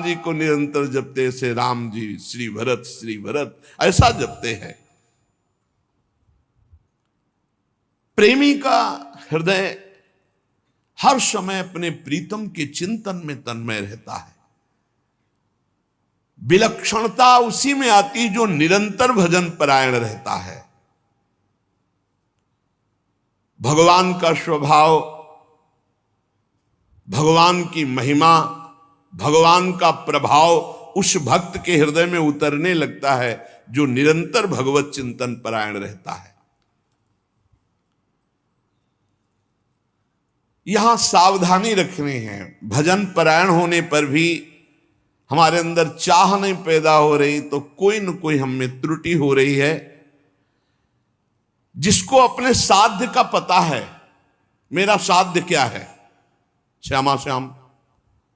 जी को निरंतर जपते से राम जी श्री भरत ऐसा जपते हैं। प्रेमी का हृदय हर समय अपने प्रीतम के चिंतन में तन्मय रहता है। विलक्षणता उसी में आती जो निरंतर भजन परायण रहता है। भगवान का स्वभाव, भगवान की महिमा, भगवान का प्रभाव उस भक्त के हृदय में उतरने लगता है जो निरंतर भगवत चिंतन परायण रहता है। यहां सावधानी रखनी है। भजन परायण होने पर भी हमारे अंदर चाह नहीं पैदा हो रही तो कोई न कोई हम में त्रुटि हो रही है। जिसको अपने साध्य का पता है, मेरा साध्य क्या है श्यामा श्याम,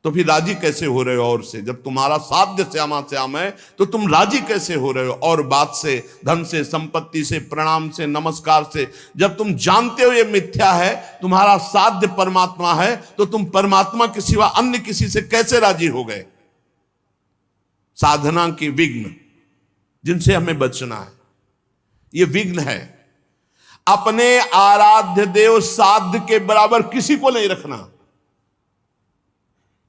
तो फिर राजी कैसे हो रहे हो और से? जब तुम्हारा साध्य श्यामा श्याम है तो तुम राजी कैसे हो रहे हो और बात से, धन से, संपत्ति से, प्रणाम से, नमस्कार से? जब तुम जानते हो ये मिथ्या है, तुम्हारा साध्य परमात्मा है, तो तुम परमात्मा के सिवा अन्य किसी से कैसे राजी हो गए? साधना के विघ्न जिनसे हमें बचना है, ये विघ्न है। अपने आराध्य देव साध्य के बराबर किसी को नहीं रखना।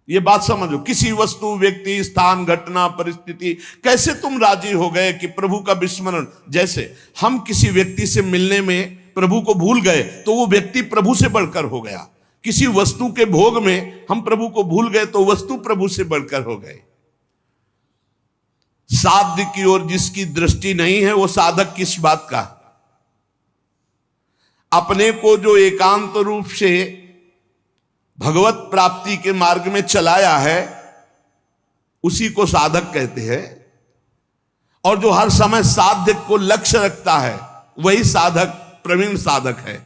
ये बात समझो। किसी वस्तु, व्यक्ति, स्थान, घटना, परिस्थिति, कैसे तुम राजी हो गए कि प्रभु का विस्मरण? जैसे हम किसी व्यक्ति से मिलने में प्रभु को भूल गए तो वो व्यक्ति प्रभु से बढ़कर हो गया। किसी वस्तु के भोग में हम प्रभु को भूल गए तो वस्तु प्रभु से बढ़कर हो गए। साध्य की ओर जिसकी दृष्टि नहीं है वो साधक किस बात का? अपने को जो एकांत रूप से भगवत प्राप्ति के मार्ग में चलाया है उसी को साधक कहते हैं। और जो हर समय साध्य को लक्ष्य रखता है वही साधक, प्रवीण साधक है।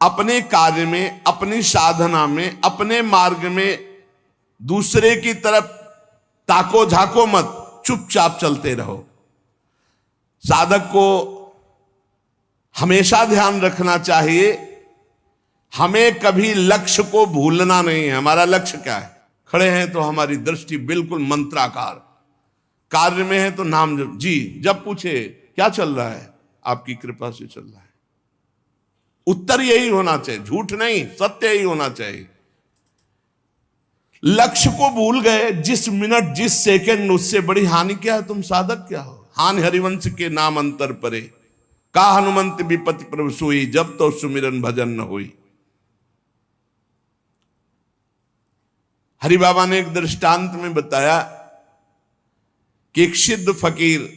अपने कार्य में, अपनी साधना में, अपने मार्ग में दूसरे की तरफ ताको झाको मत, चुपचाप चलते रहो। साधक को हमेशा ध्यान रखना चाहिए, हमें कभी लक्ष्य को भूलना नहीं है। हमारा लक्ष्य क्या है? खड़े हैं तो हमारी दृष्टि बिल्कुल मंत्राकार, कार्य में है तो नाम जप। जी जब पूछे क्या चल रहा है, आपकी कृपा से चल रहा है। उत्तर यही होना चाहिए, झूठ नहीं, सत्य ही होना चाहिए। लक्ष्य को भूल गए जिस मिनट, जिस सेकंड, उससे बड़ी हानि क्या है? तुम साधक क्या हो? हानि हरिवंश के नाम अंतर परे, का हनुमंत विपति प्रभु सोई, जब तो सुमिरन भजन न होई। हरि बाबा ने एक दृष्टांत में बताया कि एक सिद्ध फकीर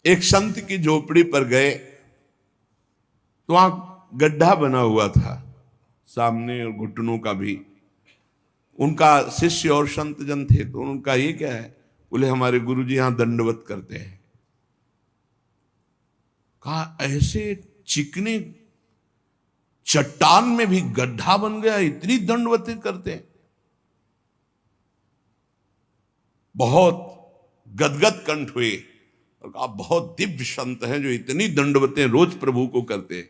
एक संत की झोपड़ी पर गए तो वहां गड्ढा बना हुआ था सामने और घुटनों का भी। उनका शिष्य और संत जन थे तो उनका ये क्या है? बोले हमारे गुरुजी यहां दंडवत करते हैं। कहा ऐसे चिकने चट्टान में भी गड्ढा बन गया, इतनी दंडवतें करते हैं? बहुत गदगद कंठ हुए और कहा बहुत दिव्य संत हैं जो इतनी दंडवतें रोज प्रभु को करते हैं।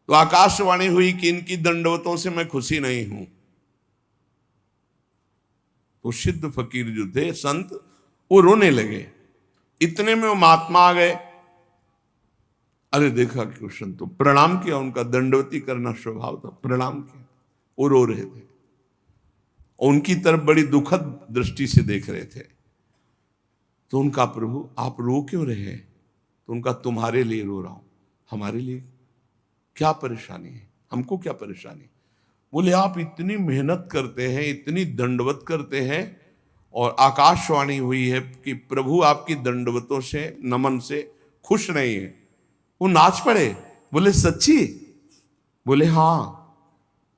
तो आकाशवाणी हुई कि इनकी दंडवतों से मैं खुशी नहीं हूं। तो सिद्ध फकीर जो थे, संत, वो रोने लगे। इतने में वो महात्मा आ गए। अरे देखा कि संत तो प्रणाम किया, उनका दंडवती करना स्वभाव था, प्रणाम किया। वो रो रहे थे, उनकी तरफ बड़ी दुखद दृष्टि से देख रहे थे। तो उनका प्रभु आप रो क्यों रहे हैं? तो उनका तुम्हारे लिए रो रहा हूं। हमारे लिए क्या परेशानी है? हमको क्या परेशानी? बोले आप इतनी मेहनत करते हैं, इतनी दंडवत करते हैं और आकाशवाणी हुई है कि प्रभु आपकी दंडवतों से, नमन से खुश नहीं है। वो नाच पड़े। बोले सच्ची? बोले हाँ।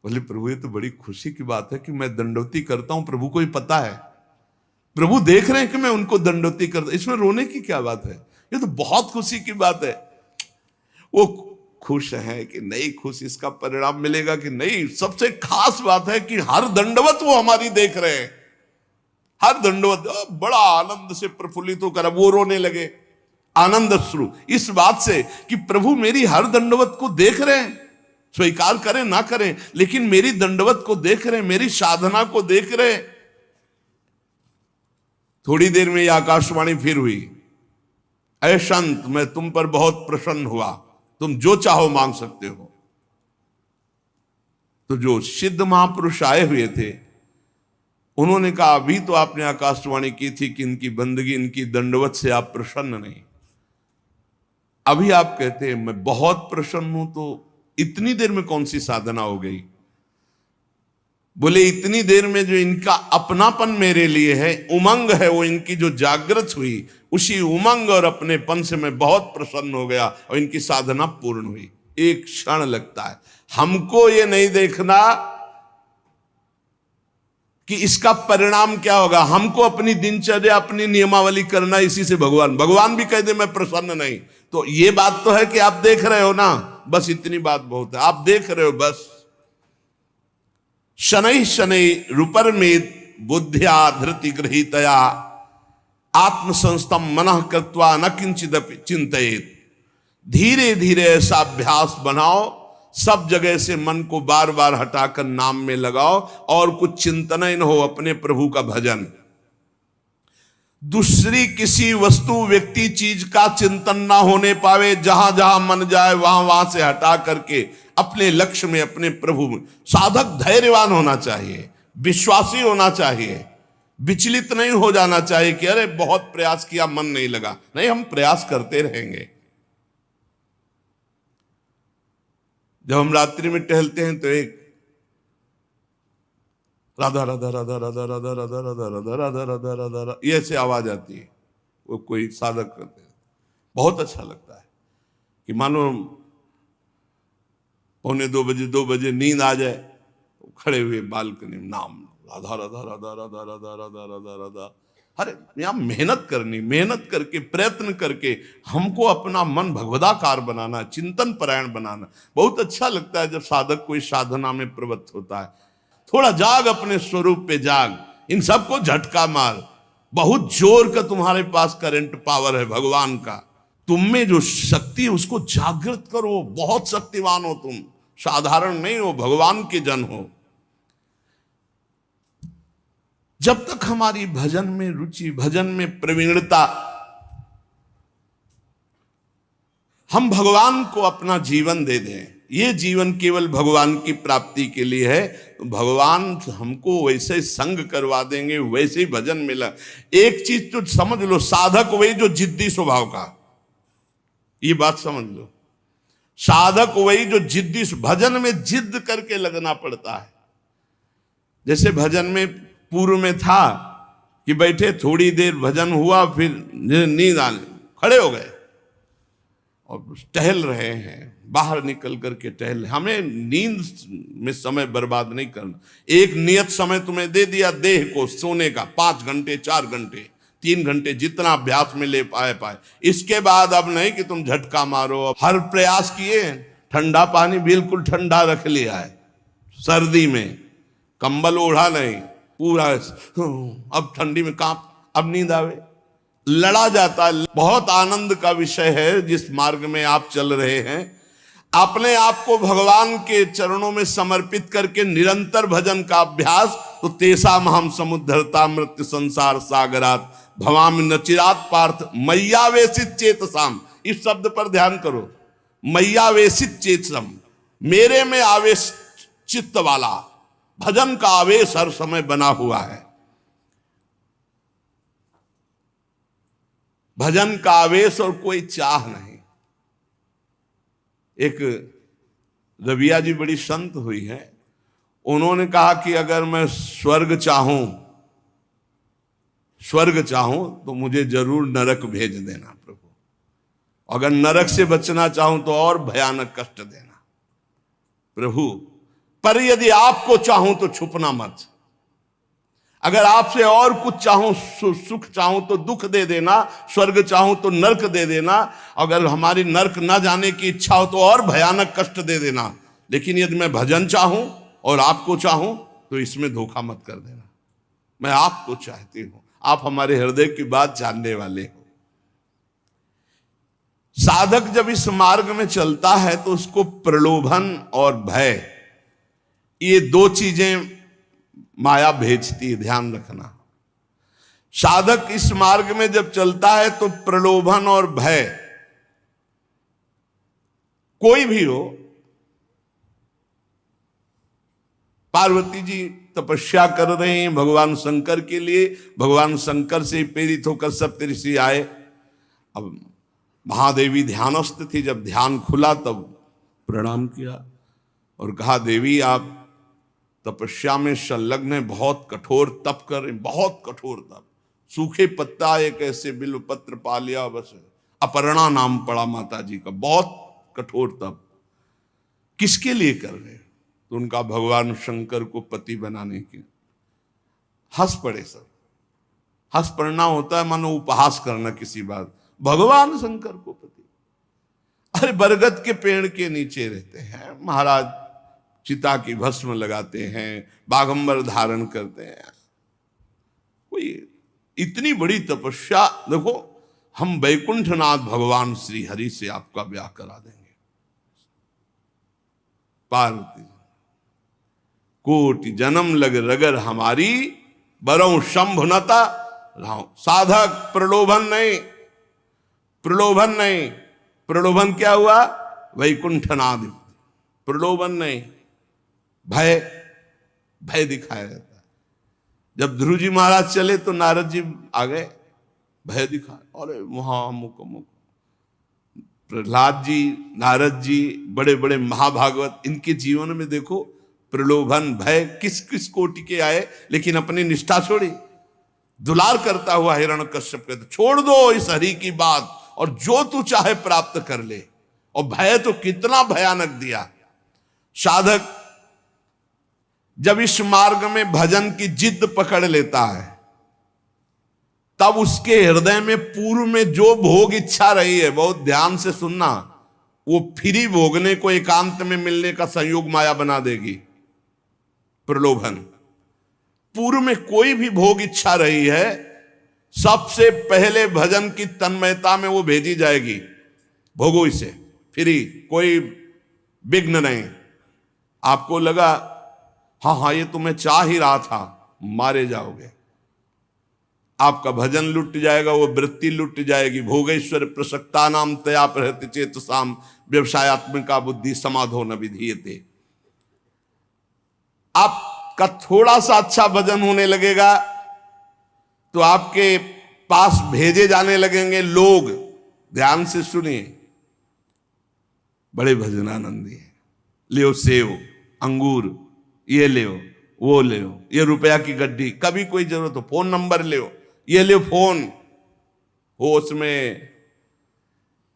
बोले प्रभु ये तो बड़ी खुशी की बात है कि मैं दंडवती करता हूं, प्रभु को ही पता है, प्रभु देख रहे हैं कि मैं उनको दंडवती करता, इसमें रोने की क्या बात है? ये तो बहुत खुशी की बात है। वो खुश है कि नहीं खुश, इसका परिणाम मिलेगा कि नहीं। सबसे खास बात है कि हर दंडवत वो हमारी देख रहे हैं, हर दंडवत बड़ा आनंद से प्रफुल्लित होकर अब वो रोने लगे, आनंद अश्रु, इस बात से कि प्रभु मेरी हर दंडवत को देख रहे हैं। स्वीकार करें ना करें, लेकिन मेरी दंडवत को देख रहे हैं, मेरी साधना को देख रहे हैं। थोड़ी देर में यह आकाशवाणी फिर हुई, ऐ संत, मैं तुम पर बहुत प्रसन्न हुआ, तुम जो चाहो मांग सकते हो। तो जो सिद्ध महापुरुष आए हुए थे उन्होंने कहा, अभी तो आपने आकाशवाणी की थी कि इनकी बंदगी, इनकी दंडवत से आप प्रसन्न नहीं, अभी आप कहते हैं मैं बहुत प्रसन्न हूं, तो इतनी देर में कौन सी साधना हो गई? बोले इतनी देर में जो इनका अपनापन मेरे लिए है, उमंग है, वो इनकी जो जागृत हुई, उसी उमंग और अपनेपन से मैं बहुत प्रसन्न हो गया और इनकी साधना पूर्ण हुई। एक क्षण लगता है। हमको ये नहीं देखना कि इसका परिणाम क्या होगा, हमको अपनी दिनचर्या, अपनी नियमावली करना, इसी से भगवान भी कह दे मैं प्रसन्न नहीं, तो ये बात तो है कि आप देख रहे हो ना, बस इतनी बात बहुत है, आप देख रहे हो बस। शनै शनै रूपरमेत बुद्ध्या धृति गृहीतया आत्मसंस्थम मनः कृत्वा न किंचिदपि चिंतयेत। धीरे धीरे ऐसा अभ्यास बनाओ, सब जगह से मन को बार बार हटाकर नाम में लगाओ और कुछ चिंतन ही न हो, अपने प्रभु का भजन। दूसरी किसी वस्तु, व्यक्ति, चीज का चिंतन ना होने पावे, जहां जहां मन जाए वहां वहां से हटा करके अपने लक्ष्य में, अपने प्रभु में। साधक धैर्यवान होना चाहिए, विश्वासी होना चाहिए, विचलित नहीं हो जाना चाहिए कि अरे बहुत प्रयास किया मन नहीं लगा। नहीं, हम प्रयास करते रहेंगे। जब हम रात्रि में टहलते हैं तो एक राधा राधा राधा राधा राधा राधा राधा राधा राधा राधा राधा राधा ये ऐसे आवाज आती है, वो कोई साधक करते हैं, बहुत अच्छा लगता है कि मानो 1:45-2 बजे नींद आ जाए, खड़े हुए बालकनी में नाम राधा राधा राधा राधा राधा राधा राधा राधा। अरे यहां मेहनत करनी, मेहनत करके, प्रयत्न करके हमको अपना मन भगवदाकार बनाना, चिंतन परायण बनाना। बहुत अच्छा लगता है जब साधक कोई साधना में प्रवृत्त होता है। थोड़ा जाग, अपने स्वरूप पे जाग, इन सबको झटका मार। बहुत जोर का तुम्हारे पास करंट पावर है भगवान का, तुम में जो शक्ति है उसको जागृत करो। बहुत शक्तिवान हो तुम, साधारण नहीं हो, भगवान के जन हो। जब तक हमारी भजन में रुचि, भजन में प्रवीणता, हम भगवान को अपना जीवन दे दें, ये जीवन केवल भगवान की प्राप्ति के लिए है, तो भगवान हमको वैसे संग करवा देंगे, वैसे ही भजन मिला। एक चीज तो समझ लो, साधक वही जो जिद्दी स्वभाव का, ये बात समझ लो, साधक वही जो जिद्दी, भजन में जिद करके लगना पड़ता है। जैसे भजन में पूर्व में था कि बैठे, थोड़ी देर भजन हुआ, फिर नींद आने, खड़े हो गए और टहल रहे हैं, बाहर निकल करके टहल। हमें नींद में समय बर्बाद नहीं करना। एक नियत समय तुम्हें दे दिया देह को सोने का, 5 घंटे, 4 घंटे, 3 घंटे, जितना अभ्यास में ले पाए। इसके बाद अब नहीं कि तुम झटका मारो। हर प्रयास किए, ठंडा पानी बिल्कुल ठंडा रख लिया है, सर्दी में कंबल ओढ़ा नहीं, पूरा अब ठंडी में कांप, अब नींद आवे, लड़ा जाता है। बहुत आनंद का विषय है जिस मार्ग में आप चल रहे हैं। अपने आप को भगवान के चरणों में समर्पित करके निरंतर भजन का अभ्यास, तो तेषाम हम समुद्धरता मृत्यु संसार सागरात भवामि न चिरात पार्थ मय्यावेशित चेतसाम। इस शब्द पर ध्यान करो, मय्यावेशित चेतसम, मेरे में आवेश चित्त वाला। भजन का आवेश हर समय बना हुआ है, भजन का आवेश और कोई चाह नहीं। एक रबिया जी बड़ी संत हुई है, उन्होंने कहा कि अगर मैं स्वर्ग चाहूं तो मुझे जरूर नरक भेज देना प्रभु, अगर नरक से बचना चाहूं तो और भयानक कष्ट देना प्रभु, पर यदि आपको चाहूं तो छुपना मत। अगर आपसे और कुछ चाहूं, सुख चाहूं तो दुख दे देना, स्वर्ग चाहूं तो नरक दे देना, अगर हमारी नरक ना जाने की इच्छा हो तो और भयानक कष्ट दे देना। लेकिन यदि मैं भजन चाहूं और आपको चाहूं तो इसमें धोखा मत कर देना। मैं आपको चाहती हूं, आप हमारे हृदय की बात जानने वाले हो। साधक जब इस मार्ग में चलता है तो उसको प्रलोभन और भय, ये 2 चीजें माया भेजती है, ध्यान रखना। साधक इस मार्ग में जब चलता है तो प्रलोभन और भय कोई भी हो, पार्वती जी तपस्या कर रहे हैं भगवान शंकर के लिए, भगवान शंकर से प्रेरित होकर सप्त ऋषि आए। अब महादेवी ध्यानस्थ थी, जब ध्यान खुला तब प्रणाम किया और कहा देवी आप तपस्या में संलग्न है, बहुत कठोर तप कर रहे, बहुत कठोर तप, सूखे पत्ता एक ऐसे बिल्व पत्र पा लिया, बस अपर्णा नाम पड़ा माता जी का, बहुत कठोर तप, किसके लिए कर रहे? तो उनका भगवान शंकर को पति बनाने के। हंस पड़े सब। हंस पड़ना होता है मानो उपहास करना किसी बात, भगवान शंकर को पति। अरे बरगद के पेड़ के नीचे रहते हैं महाराज, चिता की भस्म लगाते हैं, बागंबर धारण करते हैं, कोई इतनी बड़ी तपस्या। देखो हम वैकुंठनाथ भगवान श्री हरि से आपका ब्याह करा देंगे। पार्वती कोटि जन्म लग रगर हमारी, बरौ शंभुनता राव। साधक प्रलोभन नहीं, प्रलोभन नहीं। प्रलोभन क्या हुआ? वैकुंठनाथ। प्रलोभन नहीं, भय, भय दिखाया जाता है। जब ध्रुव जी महाराज चले तो नारद जी आ गए, भय दिखा, अरे महामुख मुख। प्रहलाद जी, नारद जी, बड़े बड़े महाभागवत, इनके जीवन में देखो प्रलोभन भय किस किस कोटि के आए, लेकिन अपनी निष्ठा छोड़ी। दुलार करता हुआ हिरण्यकश्यप कहते छोड़ दो इस हरि की बात और जो तू चाहे प्राप्त कर ले। और भय तो कितना भयानक दिया। साधक जब इस मार्ग में भजन की जिद पकड़ लेता है, तब उसके हृदय में पूर्व में जो भोग इच्छा रही है, बहुत ध्यान से सुनना, वो फ्री भोगने को एकांत में मिलने का संयोग माया बना देगी। प्रलोभन, पूर्व में कोई भी भोग इच्छा रही है, सबसे पहले भजन की तन्मयता में वो भेजी जाएगी। भोगो इसे, फ्री, कोई विघ्न नहीं। आपको लगा हाँ हाँ ये तो मैं चाह ही रहा था, मारे जाओगे। आपका भजन लुट जाएगा, वो वृत्ति लुट जाएगी। भोगेश्वर प्रसक्ता नाम तया प्रहृति चेतसाम व्यवसायत्मिका बुद्धि समाधो न विधीयते। आपका थोड़ा सा अच्छा भजन होने लगेगा तो आपके पास भेजे जाने लगेंगे लोग। ध्यान से सुनिए, बड़े भजनानंदी है, लियो सेव अंगूर, ये ले वो ले, ये रुपया की गड्डी, कभी कोई जरूरत हो फोन नंबर ले, ये ले फोन हो, उसमें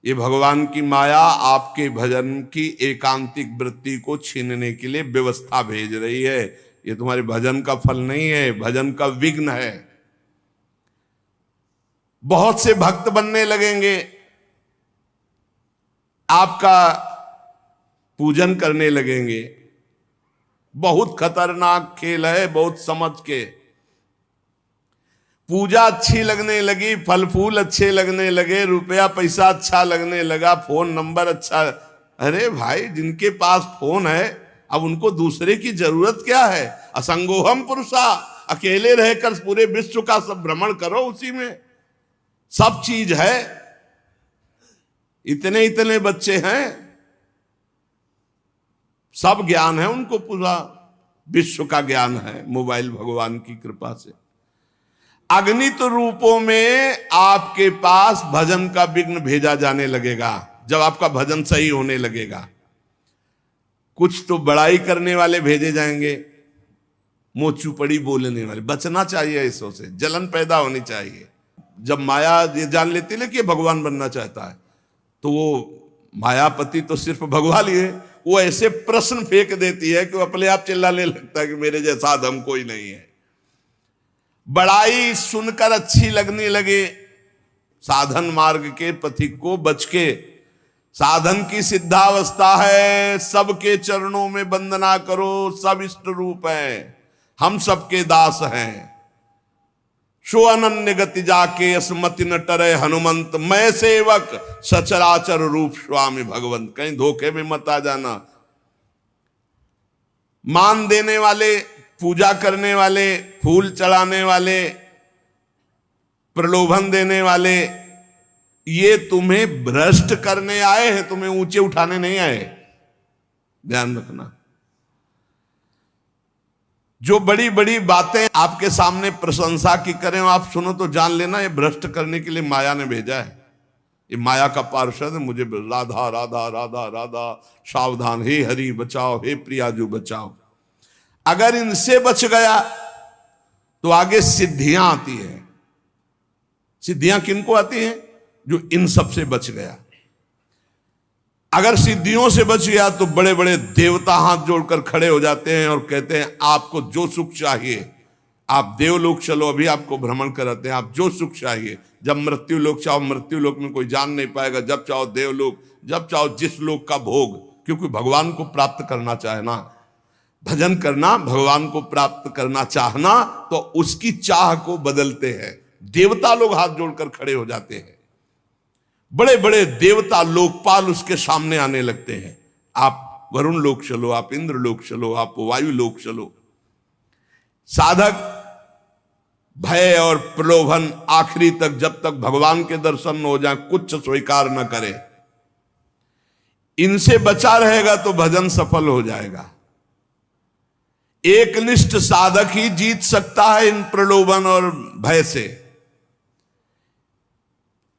ये भगवान की माया आपके भजन की एकांतिक वृत्ति को छीनने के लिए व्यवस्था भेज रही है। ये तुम्हारे भजन का फल नहीं है, भजन का विघ्न है। बहुत से भक्त बनने लगेंगे, आपका पूजन करने लगेंगे। बहुत खतरनाक खेल है, बहुत समझ के। पूजा अच्छी लगने लगी, फल फूल अच्छे लगने लगे, रुपया पैसा अच्छा लगने लगा, फोन नंबर अच्छा। अरे भाई जिनके पास फोन है अब उनको दूसरे की जरूरत क्या है? असंगोहम पुरुषा, अकेले रहकर पूरे विश्व का सब भ्रमण करो, उसी में सब चीज है। इतने इतने बच्चे हैं, सब ज्ञान है उनको, पूरा विश्व का ज्ञान है मोबाइल भगवान की कृपा से। अगणित रूपों में आपके पास भजन का विघ्न भेजा जाने लगेगा जब आपका भजन सही होने लगेगा। कुछ तो बड़ाई करने वाले भेजे जाएंगे, मोचू पड़ी बोलने वाले। बचना चाहिए इसों से, जलन पैदा होनी चाहिए। जब माया ये जान लेती है कि भगवान बनना चाहता है, तो वो मायापति तो सिर्फ भगवान ही है, वो ऐसे प्रश्न फेंक देती है कि वो अपने आप चिल्लाने लगता है कि मेरे जैसा अधम कोई नहीं है। बड़ाई सुनकर अच्छी लगने लगे, साधन मार्ग के पथिक को बच के। साधन की सिद्धावस्था है, सबके चरणों में वंदना करो, सब इष्ट रूप है, हम सबके दास हैं। सो अनन्य गति जाके असमति न टरे हनुमंत, मैं सेवक सचराचर रूप स्वामी भगवंत। कहीं धोखे में मत आ जाना। मान देने वाले, पूजा करने वाले, फूल चढ़ाने वाले, प्रलोभन देने वाले, ये तुम्हें भ्रष्ट करने आए हैं, तुम्हें ऊंचे उठाने नहीं आए। ध्यान रखना, जो बड़ी बड़ी बातें आपके सामने प्रशंसा की करें, आप सुनो तो जान लेना ये भ्रष्ट करने के लिए माया ने भेजा है। ये माया का पार्षद है, मुझे राधा राधा राधा राधा, सावधान, हे हरि बचाओ, हे प्रियाजू बचाओ। अगर इनसे बच गया तो आगे सिद्धियां आती है। सिद्धियां किनको आती हैं? जो इन सब से बच गया। अगर सिद्धियों से बच गया तो बड़े बड़े देवता हाथ जोड़कर खड़े हो जाते हैं और कहते हैं आपको जो सुख चाहिए, आप देवलोक चलो, अभी आपको भ्रमण कराते हैं, आप जो सुख चाहिए। जब मृत्यु लोक चाहो मृत्यु लोक में कोई जान नहीं पाएगा, जब चाहो देवलोक, जब चाहो जिस लोक का भोग, क्योंकि भगवान को प्राप्त करना चाहना, भजन करना, भगवान को प्राप्त करना चाहना, तो उसकी चाह को बदलते हैं। देवता लोग हाथ जोड़कर खड़े हो जाते हैं, बड़े बड़े देवता लोकपाल उसके सामने आने लगते हैं। आप वरुण लोक चलो, आप इंद्र लोक चलो, आप वायु लोक चलो। साधक भय और प्रलोभन आखिरी तक, जब तक भगवान के दर्शन न हो जाए, कुछ स्वीकार न करे। इनसे बचा रहेगा तो भजन सफल हो जाएगा। एकनिष्ठ साधक ही जीत सकता है इन प्रलोभन और भय से।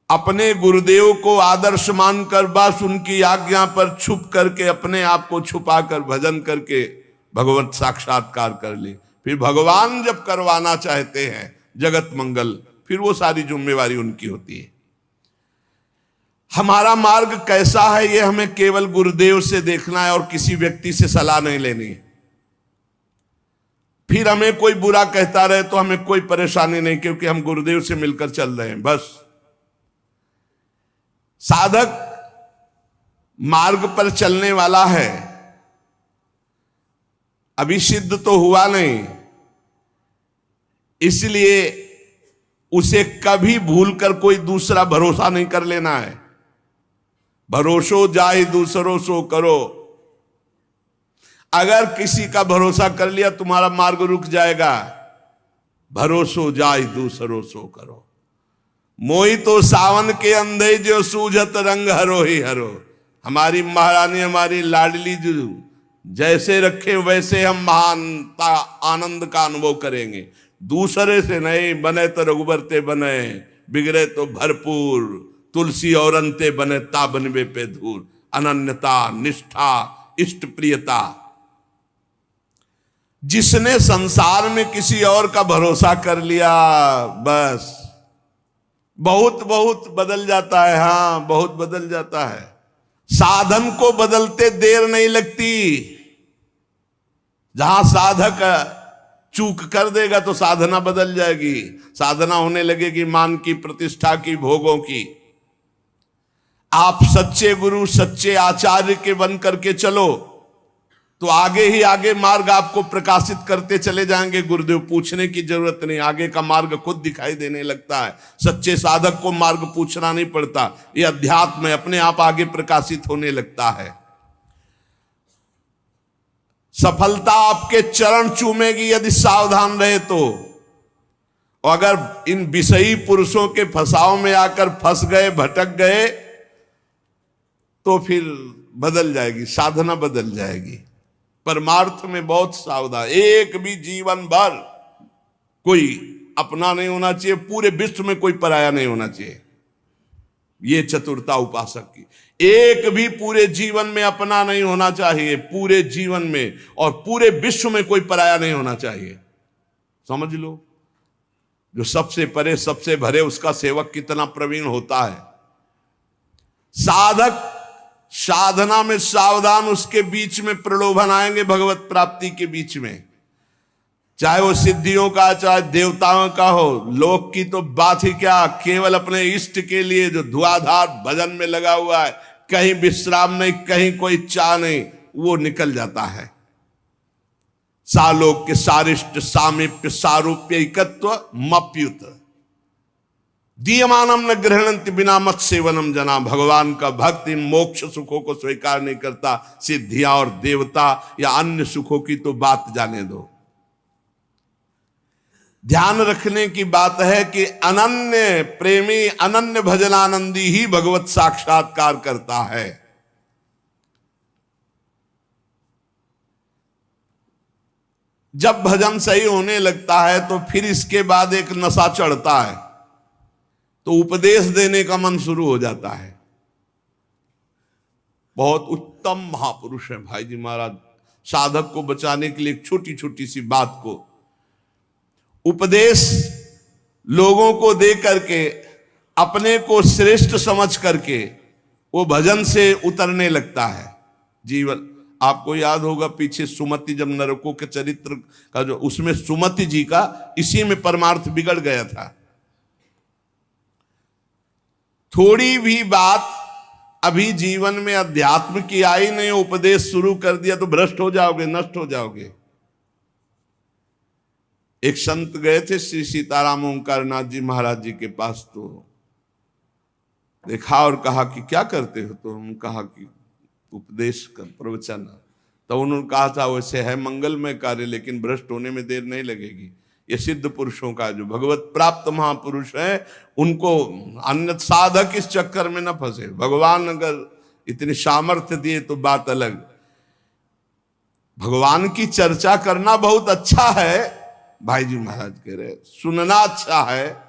अपने गुरुदेव को आदर्श मानकर बस उनकी आज्ञा पर छुप करके, अपने आप को छुपाकर भजन करके भगवत साक्षात्कार कर ले। फिर भगवान जब करवाना चाहते हैं जगत मंगल, फिर वो सारी जिम्मेवारी उनकी होती है। हमारा मार्ग कैसा है ये हमें केवल गुरुदेव से देखना है और किसी व्यक्ति से सलाह नहीं लेनी। फिर हमें कोई बुरा कहता रहे तो हमें कोई परेशानी नहीं, क्योंकि हम गुरुदेव से मिलकर चल रहे हैं। बस साधक मार्ग पर चलने वाला है, अभी सिद्ध तो हुआ नहीं, इसलिए उसे कभी भूलकर कोई दूसरा भरोसा नहीं कर लेना है। भरोसो जाहि दूसरों सो करो। अगर किसी का भरोसा कर लिया तुम्हारा मार्ग रुक जाएगा। भरोसो जाहि दूसरों सो करो। मोही तो सावन के अंधे जो सूझत रंग हरो ही हरो। हमारी महारानी, हमारी लाडली जो जैसे रखे वैसे हम महानता आनंद का अनुभव करेंगे। दूसरे से नहीं, बने तो रघुबर ते बने, बिगड़े तो भरपूर, तुलसी और अंते बने ता बनवे पे धूर। अनन्यता, निष्ठा, इष्ट प्रियता। जिसने संसार में किसी और का भरोसा कर लिया, बस बहुत बहुत बदल जाता है। हाँ, बहुत बदल जाता है। साधन को बदलते देर नहीं लगती। जहां साधक चूक कर देगा तो साधना बदल जाएगी। साधना होने लगेगी मान की, प्रतिष्ठा की, भोगों की। आप सच्चे गुरु, सच्चे आचार्य के बन करके चलो तो आगे ही आगे मार्ग आपको प्रकाशित करते चले जाएंगे। गुरुदेव पूछने की जरूरत नहीं, आगे का मार्ग खुद दिखाई देने लगता है। सच्चे साधक को मार्ग पूछना नहीं पड़ता, ये अध्यात्म अपने आप आगे प्रकाशित होने लगता है। सफलता आपके चरण चूमेगी यदि सावधान रहे तो। और अगर इन विषयी पुरुषों के फसाव में आकर फंस गए, भटक गए, तो फिर बदल जाएगी, साधना बदल जाएगी। परमार्थ में बहुत सावधान। एक भी जीवन भर कोई अपना नहीं होना चाहिए, पूरे विश्व में कोई पराया नहीं होना चाहिए। ये चतुरता उपासक की। एक भी पूरे जीवन में अपना नहीं होना चाहिए, पूरे जीवन में, और पूरे विश्व में कोई पराया नहीं होना चाहिए। समझ लो, जो सबसे परे सबसे भरे उसका सेवक कितना प्रवीण होता है। साधक साधना में सावधान, उसके बीच में प्रलोभन आएंगे भगवत प्राप्ति के बीच में, चाहे वो सिद्धियों का, चाहे देवताओं का हो। लोक की तो बात ही क्या, केवल अपने इष्ट के लिए जो धुआंधार भजन में लगा हुआ है, कहीं विश्राम नहीं, कहीं कोई चाह नहीं, वो निकल जाता है। सालोक के सारिष्ट सामीप्य सारूप्य एकत्व मप्युत दीयमानम न ग्रहणंति बिना मत सेवनम जना। भगवान का भक्त इन मोक्ष सुखों को स्वीकार नहीं करता। सिद्धियां और देवता या अन्य सुखों की तो बात जाने दो। ध्यान रखने की बात है कि अनन्य प्रेमी अनन्य भजनानंदी ही भगवत साक्षात्कार करता है। जब भजन सही होने लगता है तो फिर इसके बाद एक नशा चढ़ता है, तो उपदेश देने का मन शुरू हो जाता है। बहुत उत्तम महापुरुष है भाई जी महाराज। साधक को बचाने के लिए एक छोटी छोटी सी बात को उपदेश लोगों को दे करके अपने को श्रेष्ठ समझ करके वो भजन से उतरने लगता है। जीवन आपको याद होगा पीछे सुमति जब नरकों के चरित्र का जो उसमें सुमति जी का इसी में परमार्थ बिगड़ गया था। थोड़ी भी बात अभी जीवन में अध्यात्म की आई नहीं, उपदेश शुरू कर दिया तो भ्रष्ट हो जाओगे, नष्ट हो जाओगे। एक संत गए थे श्री सीताराम ओंकारनाथ जी महाराज जी के पास, तो देखा और कहा कि क्या करते हो? तो उन्होंने कहा कि उपदेश का प्रवचन। तो उन्होंने कहा था वैसे है मंगलमय कार्य, लेकिन भ्रष्ट होने में देर नहीं लगेगी। ये सिद्ध पुरुषों का जो भगवत प्राप्त महापुरुष है उनको अन्य साधक इस चक्कर में न फंसे। भगवान अगर इतनी सामर्थ्य दिए तो बात अलग। भगवान की चर्चा करना बहुत अच्छा है, भाई जी महाराज कह रहे सुनना अच्छा है,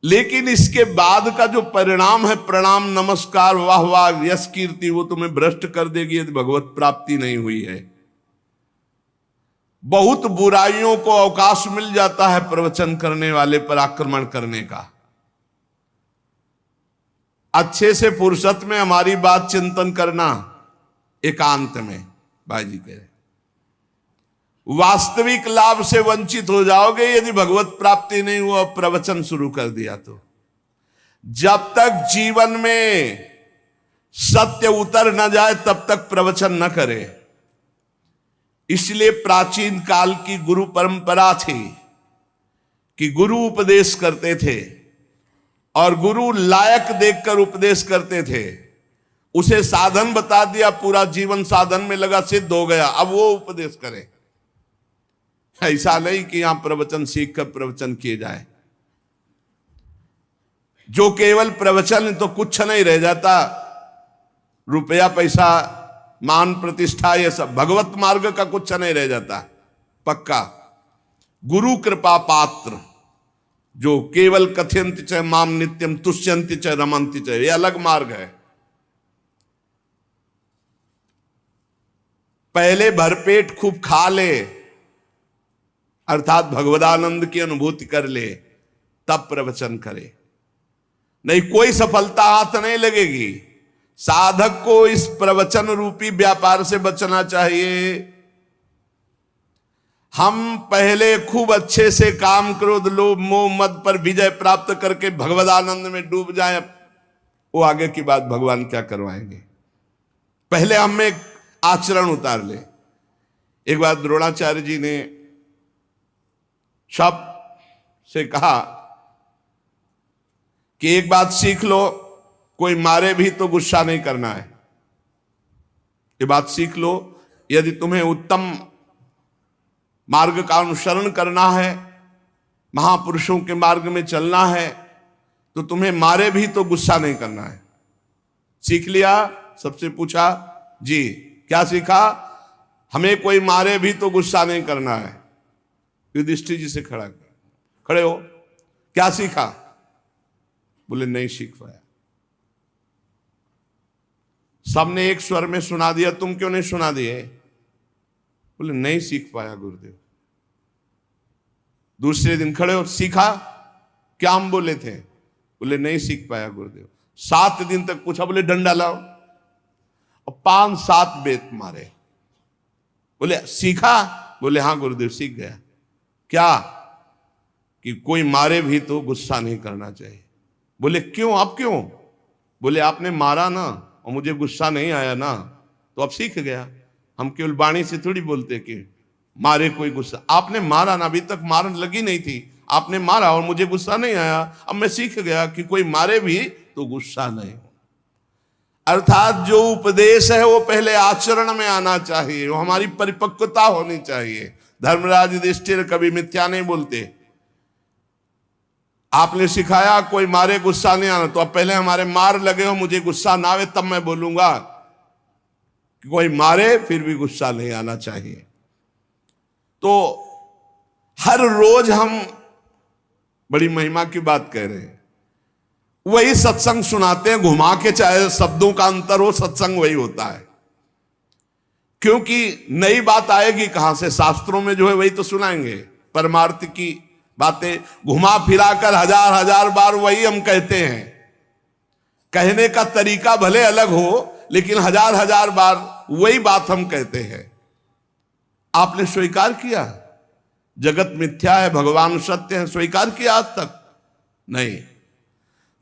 लेकिन इसके बाद का जो परिणाम है प्रणाम नमस्कार वाह वाह यश कीर्ति, वो तुम्हें भ्रष्ट कर देगी यदि भगवत प्राप्ति नहीं हुई है। बहुत बुराइयों को अवकाश मिल जाता है प्रवचन करने वाले पर आक्रमण करने का। अच्छे से फुर्सत में हमारी बात चिंतन करना, एकांत में। भाई जी कह रहे वास्तविक लाभ से वंचित हो जाओगे यदि भगवत प्राप्ति नहीं हुआ, प्रवचन शुरू कर दिया तो। जब तक जीवन में सत्य उतर न जाए तब तक प्रवचन न करे। इसलिए प्राचीन काल की गुरु परंपरा थी कि गुरु उपदेश करते थे और गुरु लायक देखकर उपदेश करते थे। उसे साधन बता दिया, पूरा जीवन साधन में लगा, सिद्ध हो गया, अब वो उपदेश करे। ऐसा नहीं कि यहां प्रवचन सीख कर प्रवचन किए जाए। जो केवल प्रवचन तो कुछ नहीं रह जाता, रुपया पैसा मान प्रतिष्ठा ये सब, भगवत मार्ग का कुछ नहीं रह जाता पक्का। गुरु कृपा पात्र जो केवल कथयंति च माम नित्यम तुष्यंति च रमंति च, ये अलग मार्ग है। पहले भरपेट खूब खा ले, अर्थात भगवदानंद की अनुभूति कर ले, तब प्रवचन करे, नहीं कोई सफलता हाथ नहीं लगेगी। साधक को इस प्रवचन रूपी व्यापार से बचना चाहिए। हम पहले खूब अच्छे से काम क्रोध लोभ मोह मद पर विजय प्राप्त करके भगवदानंद में डूब जाएं, वो आगे की बात भगवान क्या करवाएंगे। पहले हम में आचरण उतार ले। एक बार द्रोणाचार्य जी ने शब से कहा कि एक बात सीख लो, कोई मारे भी तो गुस्सा नहीं करना है। ये बात सीख लो, यदि तुम्हें उत्तम मार्ग का अनुसरण करना है, महापुरुषों के मार्ग में चलना है, तो तुम्हें मारे भी तो गुस्सा नहीं करना है। सीख लिया? सबसे पूछा जी क्या सीखा? हमें कोई मारे भी तो गुस्सा नहीं करना है। युधिष्ठिर जी से खड़े हो, क्या सीखा? बोले नहीं सीख पाया। सबने एक स्वर में सुना दिया, तुम क्यों नहीं सुना दिए? बोले नहीं सीख पाया गुरुदेव। दूसरे दिन खड़े हो, सीखा? क्या हम बोले थे? बोले नहीं सीख पाया गुरुदेव। 7 दिन तक पूछा, बोले डंडा लाओ, और 5-7 बेत मारे। बोले सीखा? बोले हाँ गुरुदेव सीख गया। क्या? कि कोई मारे भी तो गुस्सा नहीं करना चाहिए। बोले क्यों? अब क्यों? बोले आपने मारा ना और मुझे गुस्सा नहीं आया ना, तो अब सीख गया। हम केवल वाणी से थोड़ी बोलते कि मारे कोई गुस्सा। आपने मारा ना, अभी तक मारन लगी नहीं थी, आपने मारा और मुझे गुस्सा नहीं आया, अब मैं सीख गया कि कोई मारे भी तो गुस्सा नहीं हो। अर्थात जो उपदेश है वो पहले आचरण में आना चाहिए, वो हमारी परिपक्वता होनी चाहिए। धर्मराज युधिष्ठिर कभी मिथ्या नहीं बोलते। आपने सिखाया कोई मारे गुस्सा नहीं आना, तो अब पहले हमारे मार लगे हो, मुझे गुस्सा ना आवे तब मैं बोलूंगा। कोई मारे फिर भी गुस्सा नहीं आना चाहिए। तो हर रोज हम बड़ी महिमा की बात कह रहे हैं, वही सत्संग सुनाते हैं घुमा के, चाहे शब्दों का अंतर हो, सत्संग वही होता है। क्योंकि नई बात आएगी कहां से? शास्त्रों में जो है वही तो सुनाएंगे, परमार्थ की बातें घुमा फिरा कर हजार हजार बार वही हम कहते हैं। कहने का तरीका भले अलग हो, लेकिन हजार हजार बार वही बात हम कहते हैं। आपने स्वीकार किया जगत मिथ्या है, भगवान सत्य है? स्वीकार किया आज तक? नहीं।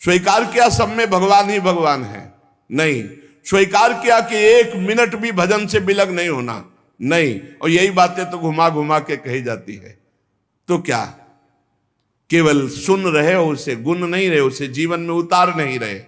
स्वीकार किया सब में भगवान ही भगवान है? नहीं। स्वीकार किया कि एक मिनट भी भजन से बिलग नहीं होना? नहीं। और यही बातें तो घुमा घुमा के कही जाती है। तो क्या केवल सुन रहे हो, उसे गुण नहीं रहे, उसे जीवन में उतार नहीं रहे?